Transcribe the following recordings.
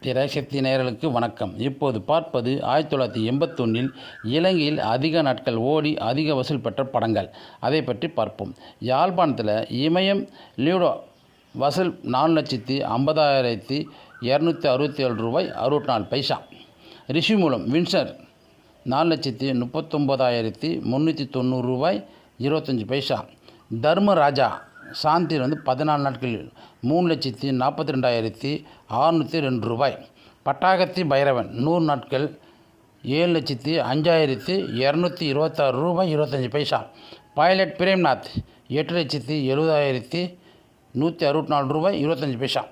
திரைசக்தி நேயர்களுக்கு வணக்கம். இப்போது பார்ப்பது 1981 இலங்கையில் அதிக நாட்கள் ஓடி அதிக வசூல் பெற்ற படங்கள். அதை பற்றி பார்ப்போம். யாழ்ப்பாணத்தில் இமயம் லியூடோ வசூல் 4,50,267 ரூபாய் 64 பைசா. ரிஷி மூலம் வின்சர் 4,39,390 ரூபாய் 25 பைசா. தர்மராஜா சாந்தி 14 நாட்களில் 3,42,602 ரூபாய். பட்டாகத்தி பைரவன் 100 நாட்கள் 7,05,226 ரூபாய் 25 பைசா. பைலட் பிரேம்நாத் 8,70,164 ரூபாய் 25 பைசா.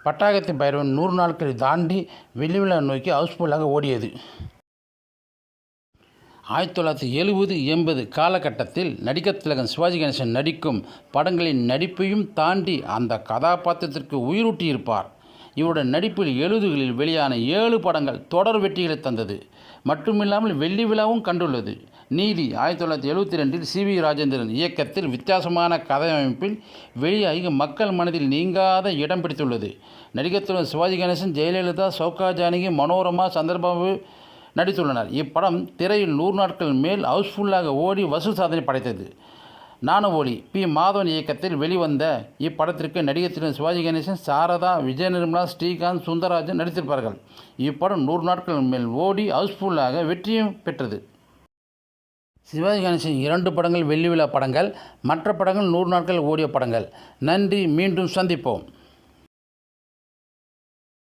பட்டாகத்தி பைரவன் 100 நாட்களை தாண்டி வெள்ளி விழா நோக்கி ஹவுஸ்ஃபுல்லாக ஓடியது. 1970-80 காலகட்டத்தில் நடிகர் திலகம் சிவாஜி கணேசன் நடிக்கும் படங்களின் நடிப்பையும் தாண்டி அந்த கதாபாத்திரத்திற்கு உயிரூட்டியிருப்பார். இவருடைய நடிப்பில் 70களில் வெளியான 7 படங்கள் தொடர் வெற்றிகளை தந்தது மட்டுமில்லாமல் வெள்ளி விழாவும் கண்டுள்ளது. நீதி 1972 சி.வி. ராஜேந்திரன் இயக்கத்தில் வித்தியாசமான கதையமைப்பில் வெளியாகி மக்கள் மனதில் நீங்காத இடம் பிடித்துள்ளது. நடிகர் திலகம் சிவாஜி கணேசன், ஜெயலலிதா, சௌகா ஜானகி, மனோரமா, சந்திரபாபு நடித்துள்ளனர். இப்படம் திரையில் 100 நாட்கள் மேல் ஹவுஸ்ஃபுல்லாக ஓடி வசூல் சாதனை படைத்தது. நானவோலி பி. மாதவன் இயக்கத்தில் வெளிவந்த இப்படத்திற்கு நடிகர் திலகம் சிவாஜி கணேசன், சாரதா, விஜய நிர்மலா, ஸ்ரீகாந்த், சுந்தரராஜன் நடித்திருப்பார்கள். இப்படம் 100 நாட்கள் மேல் ஓடி ஹவுஸ்ஃபுல்லாக வெற்றியும் பெற்றது. சிவாஜி கணேசன் 2 படங்கள் வெள்ளி விழா படங்கள். மற்ற படங்கள் 100 நாட்கள் ஓடிய படங்கள். நன்றி. மீண்டும் சந்திப்போம்.